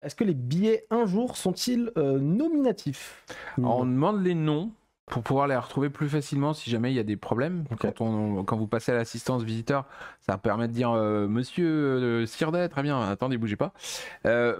Est-ce que les billets un jour sont-ils nominatifs? Alors, on demande les noms pour pouvoir les retrouver plus facilement si jamais il y a des problèmes. Ok. Quand vous passez à l'assistance visiteur, ça permet de dire Monsieur Sirdet, très bien, attendez, bougez pas.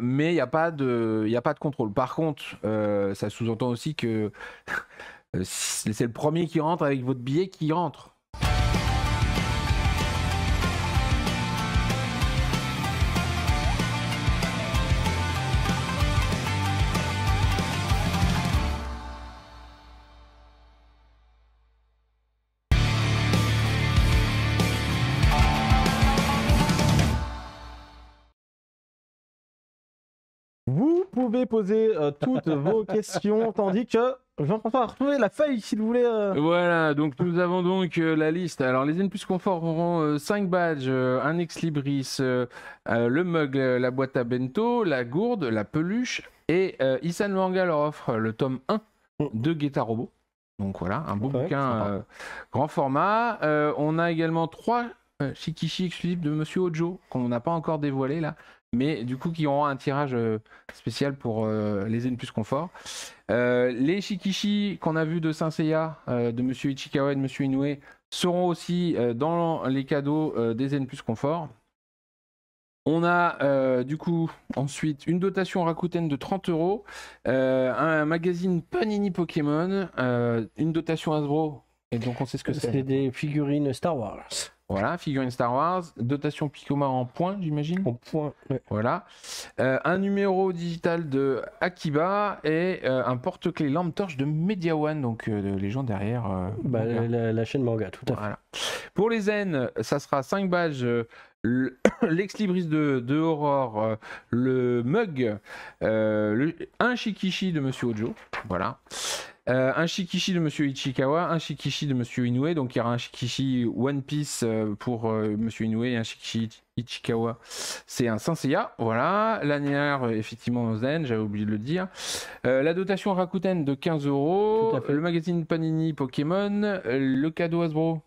Mais il n'y a pas de contrôle. Par contre, ça sous-entend aussi que c'est le premier qui rentre avec votre billet qui rentre. Vous pouvez poser toutes vos questions, tandis que Jean-François a retrouvé la feuille, s'il vous voulait. Voilà, donc nous avons donc la liste. Alors les N plus confort auront 5 badges, un ex libris, le mug, la boîte à bento, la gourde, la peluche, et Isan Manga leur offre le tome 1 de Guetta Robot. Donc voilà, un beau bouquin grand format. On a également 3 Shikishi exclusifs de Monsieur Ojo, qu'on n'a pas encore dévoilé là, mais du coup qui auront un tirage spécial pour les N plus confort. Les Shikishi qu'on a vus de Saint Seiya, de Monsieur Ichikawa et de Monsieur Inoue, seront aussi dans les cadeaux des N plus confort. On a du coup ensuite une dotation Rakuten de 30 €, un magazine Panini Pokémon, une dotation Hasbro, et donc on sait ce que c'est. C'est des figurines Star Wars. Voilà, figurine Star Wars, dotation Picoma en points, j'imagine. En point. Ouais. Voilà. Un numéro digital de Akiba et un porte-clés lampe torche de Media One, donc les gens derrière. La chaîne manga, tout à fait. Voilà. Pour les Zen, ça sera 5 badges. L'ex libris de Aurore, le mug, un shikishi de Monsieur Ojo, voilà. Un shikishi de Monsieur Ichikawa, un shikishi de Monsieur Inoue, donc il y aura un shikishi One Piece pour Monsieur Inoue et un shikishi Ichikawa, c'est un Saint Seiya, voilà. L'annuaire, effectivement, Zen, j'avais oublié de le dire. La dotation Rakuten de 15 €, le magazine Panini Pokémon, le cadeau Hasbro.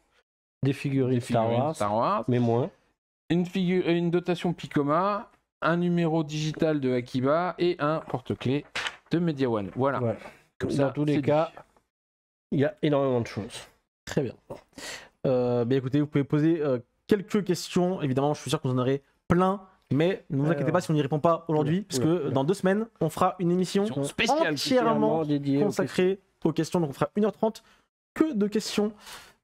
Des figurines Star Wars, mais moins. Une dotation Picoma, un numéro digital de Akiba et un porte-clés de Media One. Voilà. Ouais. Comme ça, dans tous les cas, il y a énormément de choses. Très bien. Écoutez, vous pouvez poser quelques questions. Évidemment, je suis sûr que vous en aurez plein. Mais ne vous inquiétez pas si on n'y répond pas aujourd'hui, parce que dans 2 semaines, on fera une émission spéciale entièrement consacrée aux questions. Donc on fera 1h30 que de questions.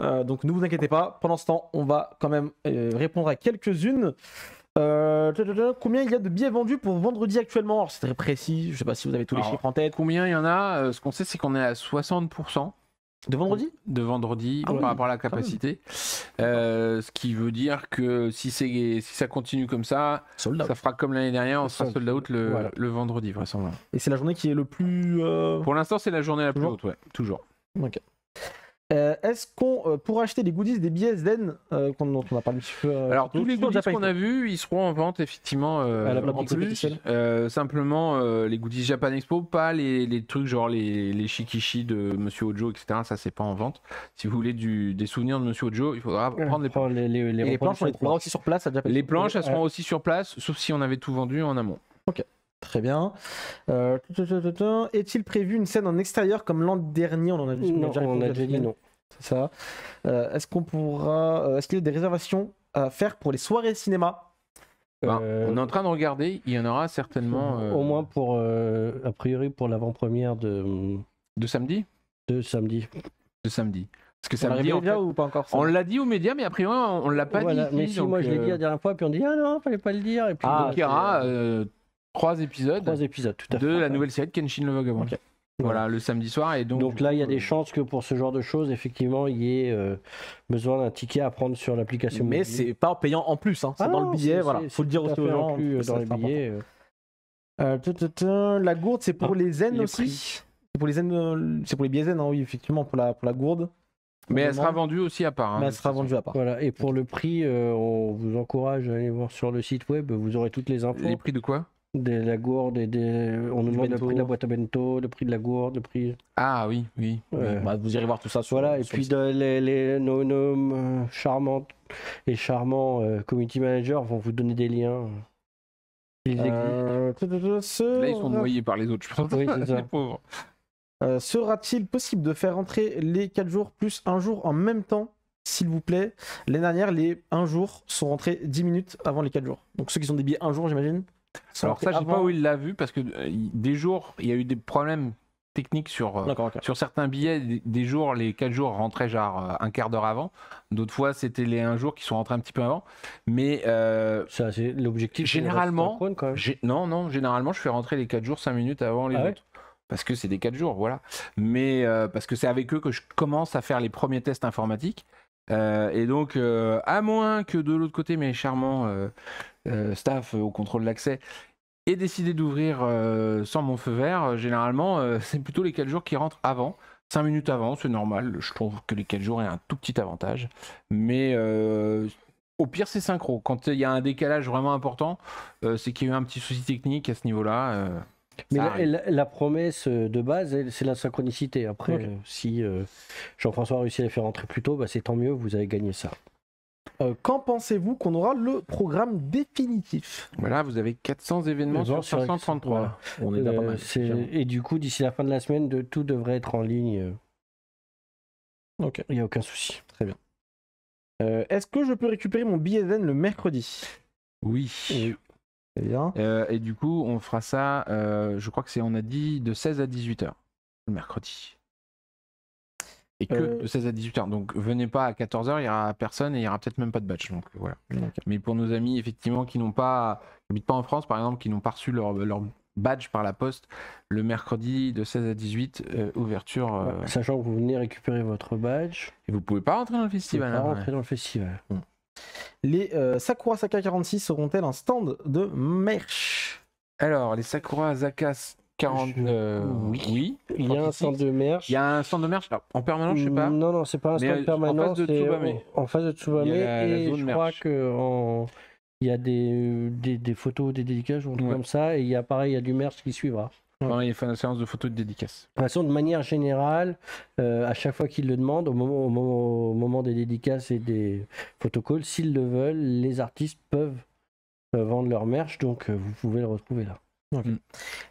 Donc ne vous inquiétez pas. Pendant ce temps, on va quand même répondre à quelques-unes. Combien il y a de billets vendus pour vendredi actuellement? Alors c'est très précis, je ne sais pas si vous avez tous les chiffres en tête. Combien il y en a? Ce qu'on sait, c'est qu'on est à 60%. De vendredi? De vendredi, par rapport à la capacité. Ce qui veut dire que si ça continue comme ça, ça fera comme l'année dernière, on sera sold out le vendredi, vraisemblablement. Et c'est la journée qui est le plus... Pour l'instant, c'est la journée la plus haute, ouais, toujours. Ok. Est-ce qu'on pourra acheter des goodies, des billets Zen dont on a parlé un petit peu Alors tous les goodies qu'on a vus, ils seront en vente effectivement en plus. Simplement les goodies Japan Expo, pas les trucs genre les shikishi de Monsieur Ojo, etc. Ça c'est pas en vente. Si vous voulez des souvenirs de Monsieur Ojo, il faudra prendre les planches. Les planches, on les trouvera aussi sur place à Japan Les planches, elles seront aussi sur place, sauf si on avait tout vendu en amont. Ok. Très bien. Est-il prévu une scène en extérieur comme l'an dernier? On en a vu. Non, on a déjà dit non. C'est ça. Est-ce qu'il y a des réservations à faire pour les soirées cinéma? On est en train de regarder. Il y en aura certainement. Au moins pour, a priori, pour l'avant-première de samedi. De samedi. De samedi. Parce que samedi, ou pas encore, on l'a dit aux médias, mais a priori, on l'a pas dit. Mais si, moi je l'ai dit la dernière fois, puis on dit ah non, fallait pas le dire. Et puis, donc il y aura 3 épisodes, tout à fait, de la nouvelle série de Kenshin le Vagabond. Okay. Voilà, le samedi soir. Et donc là, il y a des chances que pour ce genre de choses, effectivement, il y ait besoin d'un ticket à prendre sur l'application. Mais c'est pas payant en plus, hein. C'est dans le billet. Voilà, faut le dire aux gens. Dans les billets. La gourde, c'est pour les zen aussi. C'est pour les zen, c'est pour les billets zen, hein, oui, effectivement, pour la gourde. Mais elle sera vendue aussi à part. Mais elle sera vendue à part. Voilà. Et pour le prix, on vous encourage à aller voir sur le site web. Vous aurez toutes les infos. Les prix de quoi? De la gourde et on nous demande le prix de la boîte à bento, le prix de la gourde, le prix. Ah oui. Vous irez voir tout ça sur. Voilà. Et puis nos charmantes et charmants community managers vont vous donner des liens Ils existent. Là, ils sont noyés par les autres, je pense. Oui, c'est ça. Les pauvres. Sera-t-il possible de faire rentrer les 4 jours plus 1 jour en même temps, s'il vous plaît? L'année dernière, les 1 jour sont rentrés 10 minutes avant les 4 jours. Donc ceux qui ont des billets 1 jour, j'imagine. Alors ça, je sais pas où il l'a vu, parce que des jours, il y a eu des problèmes techniques sur certains billets. Des jours, les 4 jours rentraient genre un quart d'heure avant. D'autres fois, c'était les 1 jour qui sont rentrés un petit peu avant. Mais Ça, c'est l'objectif. généralement, Quand même. non, généralement, je fais rentrer les 4 jours 5 minutes avant les autres. Parce que c'est des 4 jours, voilà. Mais parce que c'est avec eux que je commence à faire les premiers tests informatiques. Et donc, à moins que de l'autre côté, mes charmants staff au contrôle d'accès aient décidé d'ouvrir sans mon feu vert, généralement, c'est plutôt les 4 jours qui rentrent avant. 5 minutes avant, c'est normal. Je trouve que les 4 jours aient un tout petit avantage. Mais au pire, c'est synchro. Quand il y a un décalage vraiment important, c'est qu'il y a eu un petit souci technique à ce niveau-là. Mais la promesse de base, c'est la synchronicité. Après, si Jean-François a réussi à les faire rentrer plus tôt, bah, c'est tant mieux, vous avez gagné ça. Quand pensez-vous qu'on aura le programme définitif? Voilà, vous avez 400 événements sur 533. Voilà. On est déjà pas mal. Et du coup, d'ici la fin de la semaine, tout devrait être en ligne. Ok. Il n'y a aucun souci. Très bien. Est-ce que je peux récupérer mon billet zen le mercredi? Oui. Très bien. Et du coup, on fera ça, je crois que on a dit de 16 à 18h, le mercredi. Et que de 16 à 18h. Donc venez pas à 14h, il n'y aura personne et il n'y aura peut-être même pas de badge. Donc voilà. Okay. Mais pour nos amis, effectivement, qui n'habitent pas en France, par exemple, qui n'ont pas reçu leur badge par la poste, le mercredi de 16 à 18, ouverture. Sachant que vous venez récupérer votre badge. Et vous pouvez pas rentrer dans le festival. Vous pouvez pas rentrer dans le festival. Les Sakura Saka 46 seront-elles un stand de merch? Alors, les Sakura Zakas 40, oui. Il y a un stand de merch. Il y a un stand de merch en permanence, je sais pas. Non, c'est pas un stand permanent. En face de Tsubame. Et je crois qu'il y a des photos, des dédicaces, comme ça. Et il y a pareil, il y a du merch qui suivra. Pendant les séances de photos de dédicaces. De toute façon, de manière générale, à chaque fois qu'ils le demandent, au moment des dédicaces et des photocalls, s'ils le veulent, les artistes peuvent vendre leur merch, donc vous pouvez le retrouver là. Okay.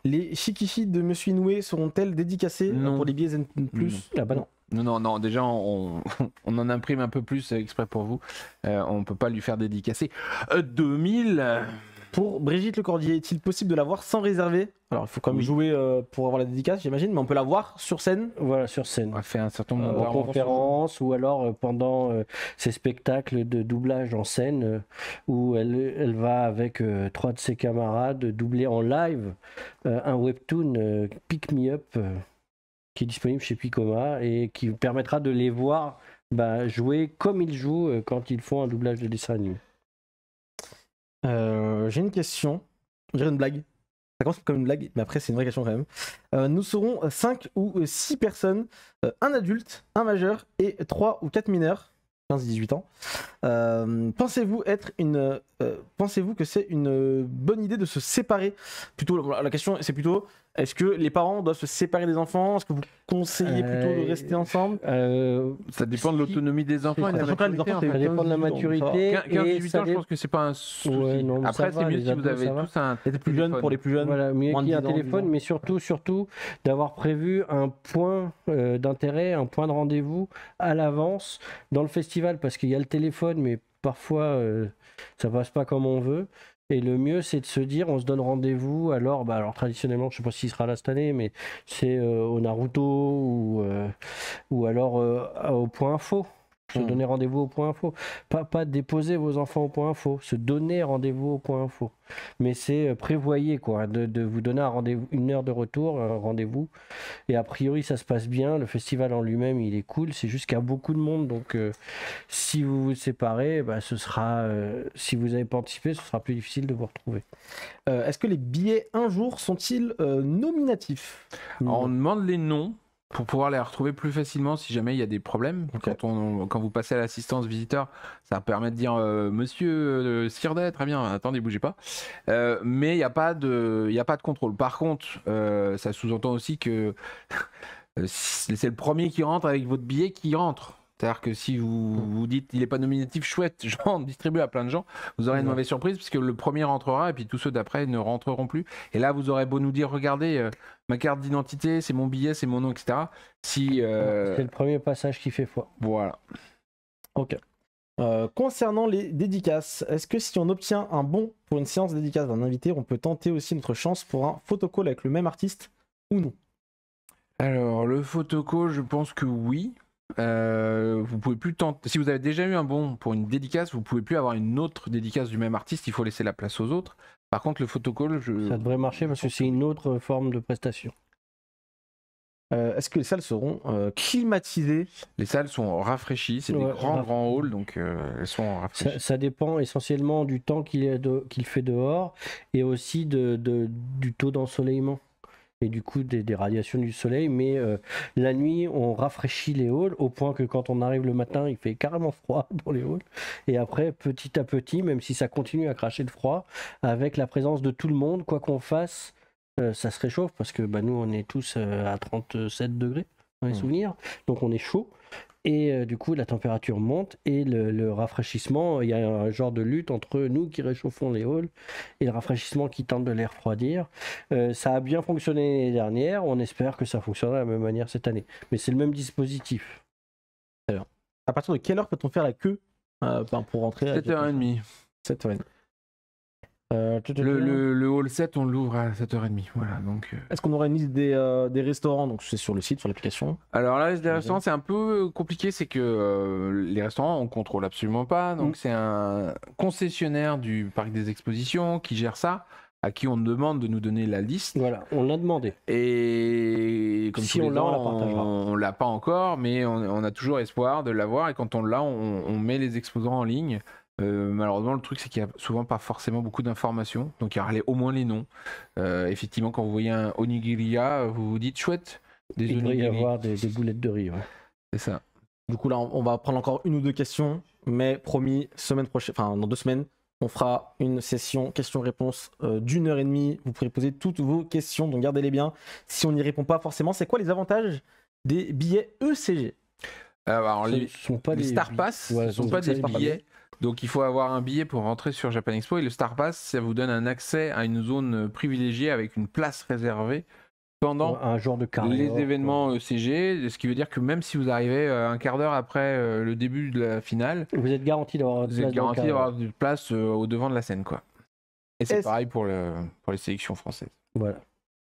Les Shikishi de Monsieur Inoue seront-elles dédicacées pour les billets Zen Plus? Ah bah non. Non, déjà on en imprime un peu plus exprès pour vous. On peut pas lui faire dédicacer 2000. Pour Brigitte Lecordier, est-il possible de la voir sans réserver? Alors il faut quand même jouer pour avoir la dédicace, j'imagine, mais on peut la voir sur scène? Voilà, sur scène. On va faire un certain nombre en conférence ou alors pendant ces spectacles de doublage en scène où elle va avec 3 de ses camarades doubler en live un webtoon Pick Me Up qui est disponible chez Picoma et qui permettra de les voir jouer comme ils jouent quand ils font un doublage de dessin animé. J'ai une question, je dirais une blague. Ça commence comme une blague, mais après c'est une vraie question quand même. Nous serons 5 ou 6 personnes, un adulte, un majeur et 3 ou 4 mineurs, 15-18 ans. Pensez-vous que c'est une bonne idée de se séparer? Plutôt, la question c'est plutôt, est-ce que les parents doivent se séparer des enfants? Est-ce que vous conseillez plutôt de rester ensemble? Ça dépend de l'autonomie des enfants. Ça dépend de la maturité. 15-18 ans, je pense que c'est pas un souci. Après, c'est mieux si vous avez tous un téléphone. Pour les plus jeunes. Voilà, mieux qu'il y ait un téléphone, mais surtout d'avoir prévu un point d'intérêt, un point de rendez-vous à l'avance dans le festival, parce qu'il y a le téléphone, mais parfois ça passe pas comme on veut. Et le mieux, c'est de se dire, on se donne rendez-vous. Alors traditionnellement, je sais pas s'il sera là cette année, mais c'est au Naruto ou alors au Point Info. Se donner rendez-vous au Point Info. Pas déposer vos enfants au Point Info. Se donner rendez-vous au Point Info. Mais c'est prévoyez quoi, de vous donner un rendez-vous, 1 heure de retour, un rendez-vous. Et a priori, ça se passe bien. Le festival en lui-même, il est cool. C'est juste qu'il y a beaucoup de monde. Donc, si vous vous séparez, ce sera, si vous n'avez pas anticipé, ce sera plus difficile de vous retrouver. Est-ce que les billets un jour sont-ils nominatifs? On demande les noms pour pouvoir les retrouver plus facilement si jamais il y a des problèmes. Okay. Quand vous passez à l'assistance visiteur, ça permet de dire monsieur Sirdet, très bien, attendez, bougez pas. Mais il n'y a pas de contrôle. Par contre, ça sous-entend aussi que c'est le premier qui rentre avec votre billet qui rentre. C'est-à-dire que si vous dites il n'est pas nominatif, chouette, j'en distribue à plein de gens, vous aurez une mauvaise surprise puisque le premier rentrera et puis tous ceux d'après ne rentreront plus. Et là, vous aurez beau nous dire, regardez, ma carte d'identité, c'est mon billet, c'est mon nom, etc. Si, C'est le premier passage qui fait foi. Voilà. Ok. Concernant les dédicaces, est-ce que si on obtient un bon pour une séance dédicace d'un invité, on peut tenter aussi notre chance pour un photocall avec le même artiste ou non? Alors, le photocall, je pense que oui. Vous pouvez plus tenter. Si vous avez déjà eu un bon pour une dédicace, vous pouvez plus avoir une autre dédicace du même artiste. Il faut laisser la place aux autres. Par contre, le photocall, ça devrait marcher parce que c'est une autre forme de prestation. Est-ce que les salles seront climatisées? Les salles sont rafraîchies. C'est des grands halls, donc elles sont rafraîchies. Ça dépend essentiellement du temps qu'il fait dehors et aussi du taux d'ensoleillement. Et du coup des radiations du soleil, mais la nuit on rafraîchit les halls au point que quand on arrive le matin il fait carrément froid dans les halls, et après petit à petit, même si ça continue à cracher de froid, avec la présence de tout le monde, quoi qu'on fasse, ça se réchauffe parce que nous on est tous à 37 degrés dans les souvenirs, donc on est chaud. Et du coup, la température monte et le rafraîchissement, il y a un genre de lutte entre nous qui réchauffons les halls et le rafraîchissement qui tente de les refroidir. Ça a bien fonctionné l'année dernière, on espère que ça fonctionnera de la même manière cette année. Mais c'est le même dispositif. Très bien. À partir de quelle heure peut-on faire la queue pour rentrer? 7h30. 7h30. Le hall 7, on l'ouvre à 7h30. Voilà, donc, Est-ce qu'on aurait une liste des restaurants? Donc c'est sur le site, sur l'application. Alors la liste des restaurants, c'est un peu compliqué. C'est que les restaurants, on contrôle absolument pas. Donc c'est un concessionnaire du parc des expositions qui gère ça, à qui on demande de nous donner la liste. Voilà, on l'a demandé. Et comme si tous on les l'a, on la ans, partagera. on l'a pas encore, mais on a toujours espoir de l'avoir. Et quand on l'a, on met les exposants en ligne. Malheureusement, le truc, c'est qu'il n'y a souvent pas forcément beaucoup d'informations. Donc, il y a au moins les noms. Effectivement, quand vous voyez un onigiriya, vous vous dites chouette. Il devrait y avoir des boulettes de riz. Ouais. C'est ça. Du coup, là, on va prendre encore une ou deux questions. Mais promis, semaine prochaine, dans 2 semaines, on fera une session questions-réponses d'1h30. Vous pourrez poser toutes vos questions. Donc, gardez-les bien. Si on n'y répond pas forcément, c'est quoi les avantages des billets ECG? Alors, les Star Pass, ouais, ce ne sont pas des billets. Donc il faut avoir un billet pour rentrer sur Japan Expo, et le Star Pass, ça vous donne un accès à une zone privilégiée avec une place réservée pendant un jour de les événements ECG, ce qui veut dire que même si vous arrivez un quart d'heure après le début de la finale, vous êtes garanti d'avoir une place au devant de la scène, quoi. Et c'est pareil pour les sélections françaises. Voilà.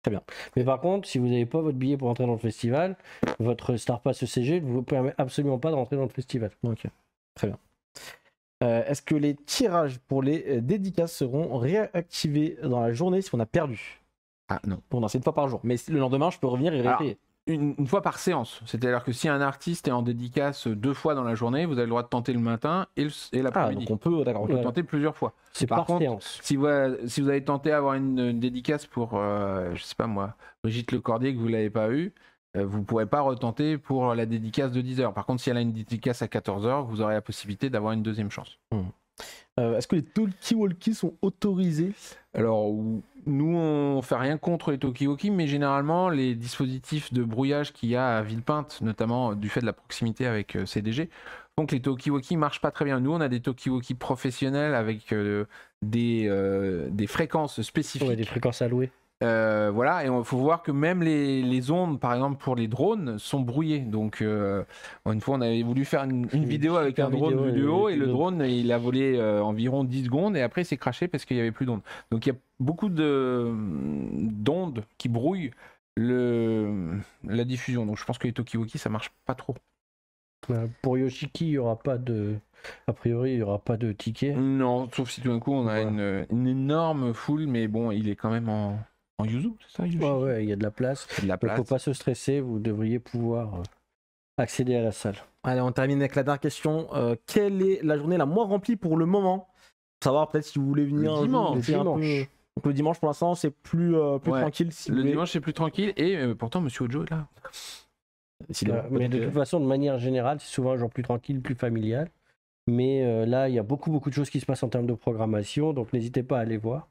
Très bien. Mais par contre, si vous n'avez pas votre billet pour entrer dans le festival, votre Star Pass ECG ne vous permet absolument pas de rentrer dans le festival. Ok, très bien. Est-ce que les tirages pour les dédicaces seront réactivés dans la journée si on a perdu? Ah non. Bon, c'est une fois par jour. Mais le lendemain, je peux revenir et réessayer. Une fois par séance. C'est-à-dire que si un artiste est en dédicace 2 fois dans la journée, vous avez le droit de tenter le matin et l'après-midi. Donc on peut tenter plusieurs fois. C'est par contre, séance. Si vous avez tenté avoir une dédicace pour, je sais pas moi, Brigitte Lecordier, que vous ne l'avez pas eu, vous ne pourrez pas retenter pour la dédicace de 10h. Par contre, si elle a une dédicace à 14h, vous aurez la possibilité d'avoir une deuxième chance. Est-ce que les talkie-walkie sont autorisés? Alors, nous, on ne fait rien contre les talkie-walkie, mais généralement, les dispositifs de brouillage qu'il y a à Villepinte, notamment du fait de la proximité avec CDG, font que les talkie-walkie ne marchent pas très bien. Nous, on a des talkie-walkie professionnels avec des fréquences spécifiques. Ouais, des fréquences allouées. Voilà, et il faut voir que même les ondes, par exemple pour les drones, sont brouillées. Donc, une fois, on avait voulu faire une vidéo avec un drone vu du haut, et le drone, il a volé environ 10 secondes, et après, il s'est craché parce qu'il n'y avait plus d'ondes. Donc, il y a beaucoup d'ondes qui brouillent la diffusion. Donc, je pense que les talkie-walkie, ça marche pas trop. Pour Yoshiki, il y aura pas de... A priori, il n'y aura pas de ticket. Non, sauf si tout d'un coup, on a une énorme foule, mais bon, il est quand même en yuzu, c'est ça, Yoshi? Ouais, il y a de la place. Il ne faut pas se stresser, vous devriez pouvoir accéder à la salle. Allez, on termine avec la dernière question. Quelle est la journée la moins remplie pour le moment? Pour savoir peut-être si vous voulez venir le dimanche. Donc le dimanche, pour l'instant, c'est plus tranquille. Si le dimanche, c'est plus tranquille, et pourtant, Monsieur Ojo est là. Mais de toute façon, de manière générale, c'est souvent un jour plus tranquille, plus familial. Mais là, il y a beaucoup de choses qui se passent en termes de programmation, donc n'hésitez pas à aller voir.